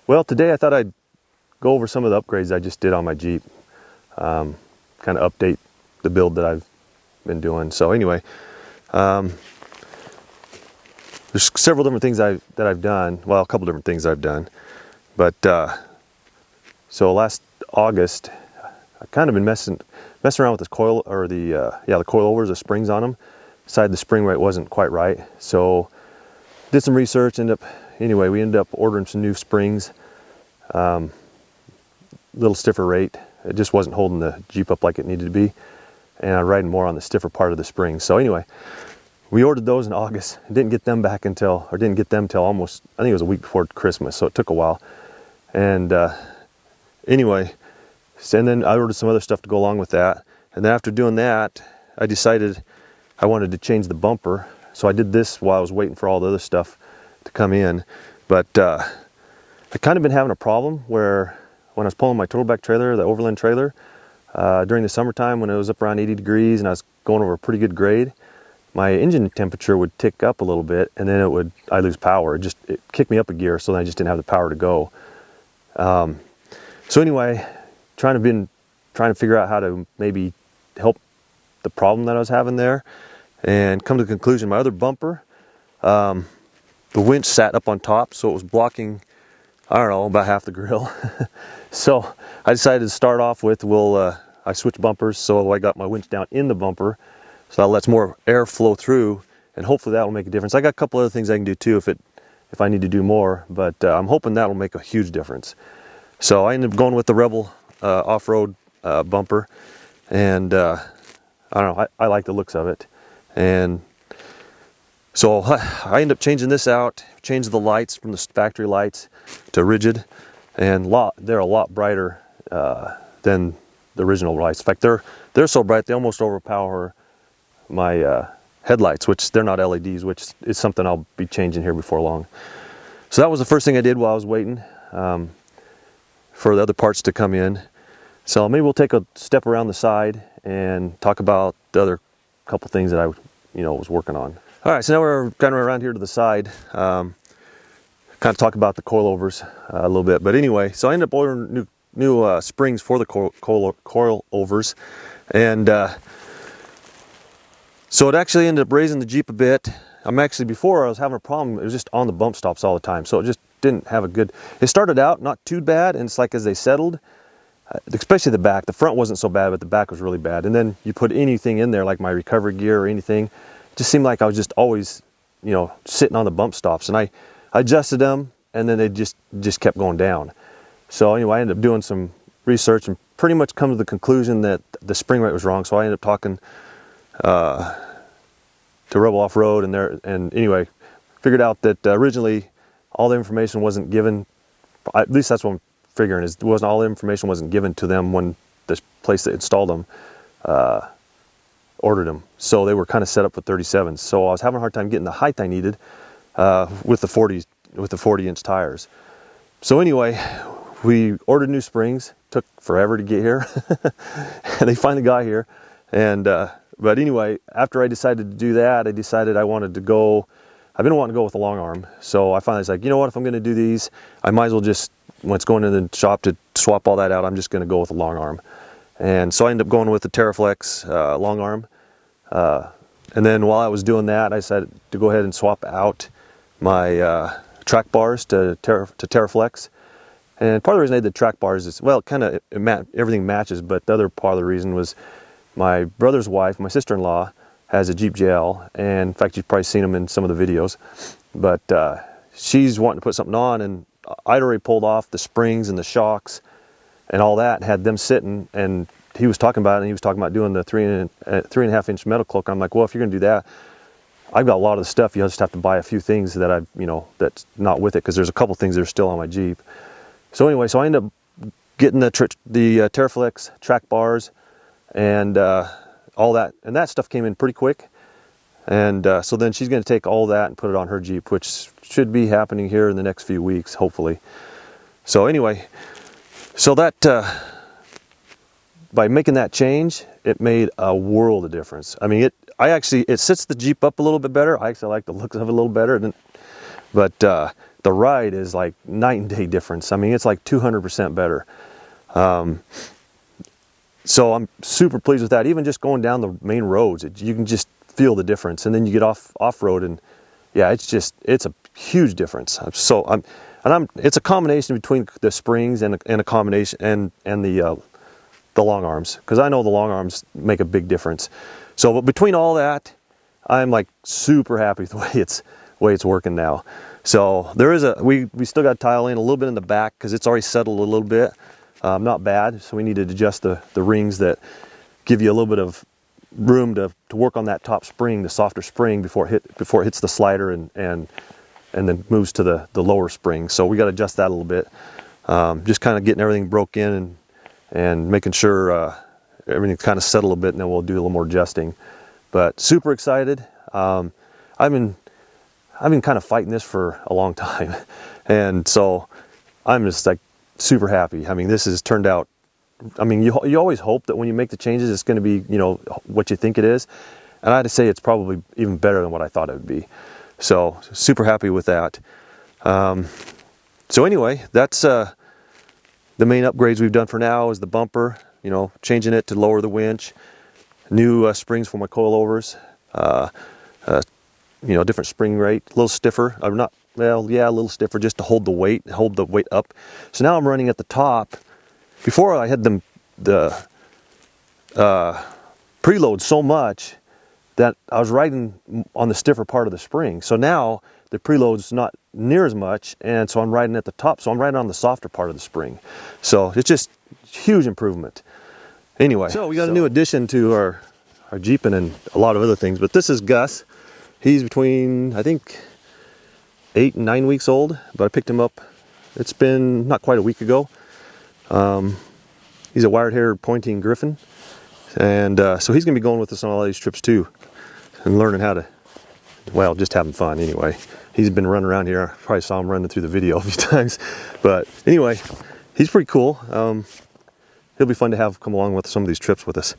Well, today I thought I'd go over some of the upgrades I just did on my Jeep. Kind of update the build that I've been doing. So anyway, there's several different things that I've done. Well, a couple different things I've done. But so last August, I kind of been messing around with this coil, or the coilovers, the springs on them. Decided the spring rate wasn't quite right, so did some research. We ended up ordering some new springs. Little stiffer rate. It just wasn't holding the Jeep up like it needed to be, and I'm riding more on the stiffer part of the spring. So anyway, we ordered those in August. Didn't get them till almost, I think it was a week before Christmas, so it took a while. And anyway, and then I ordered some other stuff to go along with that. And then after doing that, I decided I wanted to change the bumper. So I did this while I was waiting for all the other stuff to come in. But I kind of been having a problem where when I was pulling my totalback trailer, the overland trailer, during the summertime when it was up around 80 degrees and I was going over a pretty good grade, my engine temperature would tick up a little bit, and then I'd lose power. It kicked me up a gear, so then I just didn't have the power to go. So anyway, trying to figure out how to maybe help the problem that I was having there, and come to the conclusion my other bumper, the winch sat up on top, so it was blocking, I don't know, about half the grill. So I decided to start off with, I switched bumpers, so I got my winch down in the bumper, so that lets more air flow through, and hopefully that will make a difference. I got a couple other things I can do too if I need to do more, but I'm hoping that will make a huge difference. So I ended up going with the Rebel off-road bumper, and I don't know, I like the looks of it. And so I ended up changing this out, changed the lights from the factory lights to rigid, and they're a lot brighter than the original lights. In fact, they're so bright they almost overpower my headlights, which they're not LEDs, which is something I'll be changing here before long. So that was the first thing I did while I was waiting for the other parts to come in. So maybe we'll take a step around the side and talk about the other couple things that I was working on. All right, so now we're kind of around here to the side. Kind of talk about the coilovers a little bit. But anyway, so I ended up ordering new springs for the coilovers, and so it actually ended up raising the Jeep a bit. Before I was having a problem, it was just on the bump stops all the time, so it just didn't have a good, it started out not too bad, and it's like as they settled, especially the back, the front wasn't so bad, but the back was really bad. And then you put anything in there, like my recovery gear or anything, it just seemed like I was just always, sitting on the bump stops, and I adjusted them, and then they just kept going down. So anyway, I ended up doing some research and pretty much come to the conclusion that the spring rate was wrong. So I ended up talking to Rebel Off-Road, and anyway, figured out that originally all the information wasn't given, at least that's what I'm figuring, is all the information wasn't given to them when this place that installed them ordered them. So they were kind of set up for 37s. So I was having a hard time getting the height I needed with the 40-inch tires. So anyway, we ordered new springs. Took forever to get here, and they finally got here. And but anyway, after I decided to do that, I decided I wanted to go. I've been wanting to go with a long arm, so I finally was like, you know what? If I'm going to do these, I might as well just, when it's going in the shop to swap all that out, I'm just going to go with a long arm. And so I ended up going with the TerraFlex long arm. And then while I was doing that, I decided to go ahead and swap out my track bars to TerraFlex. And part of the reason I did the track bars is, well, everything matches, but the other part of the reason was my brother's wife, my sister-in-law, has a Jeep JL, and in fact, you've probably seen them in some of the videos, but she's wanting to put something on, and I'd already pulled off the springs and the shocks and all that, and had them sitting, and he was talking about it, and he was talking about doing the 3.5-inch metal cloak. I'm like, well, if you're going to do that, I've got a lot of the stuff. You just have to buy a few things that that's not with it, because there's a couple things that are still on my Jeep. So anyway, so I ended up getting the TerraFlex track bars and all that, and that stuff came in pretty quick. And so then she's going to take all that and put it on her Jeep, which should be happening here in the next few weeks, hopefully. So anyway, so that by making that change, it made a world of difference. I mean, it sits the Jeep up a little bit better. I actually like the looks of it a little better, but the the ride is like night and day difference. I mean, it's like 200% better. So I'm super pleased with that. Even just going down the main roads, you can just feel the difference. And then you get off-road, and yeah, it's a huge difference. It's a combination between the springs and a combination and the long arms, because I know the long arms make a big difference. So, but between all that, I'm like super happy with the way it's working now. So there is we still got tile in a little bit in the back because it's already settled a little bit. Not bad. So we need to adjust the rings that give you a little bit of room to work on that top spring, the softer spring, before it hits the slider and then moves to the lower spring. So we got to adjust that a little bit. Just kind of getting everything broke in and making sure everything's kind of settled a bit, and then we'll do a little more adjusting. But super excited. I've been kind of fighting this for a long time, and so I'm just like super happy. I mean, this has turned out, I mean, you always hope that when you make the changes, it's going to be, you know, what you think it is. And I had to say it's probably even better than what I thought it would be. So super happy with that. So anyway, that's the main upgrades we've done for now is the bumper, you know, changing it to lower the winch, new springs for my coilovers, you know, different spring rate, a little stiffer, or not, well, yeah, a little stiffer just to hold the weight up. So now I'm running at the top. Before I had the preload so much that I was riding on the stiffer part of the spring. So now the preload's not near as much, and so I'm riding at the top. So I'm riding on the softer part of the spring. So it's just huge improvement. Anyway, so we got a new addition to our Jeep and a lot of other things. But this is Gus. He's between, I think, 8 and 9 weeks old. But I picked him up. It's been not quite a week ago. He's a wired-haired pointing griffin, and so he's gonna be going with us on all these trips too, and learning how to, well, just having fun anyway. He's been running around here. I probably saw him running through the video a few times, but anyway, he's pretty cool. He'll be fun to have come along with some of these trips with us.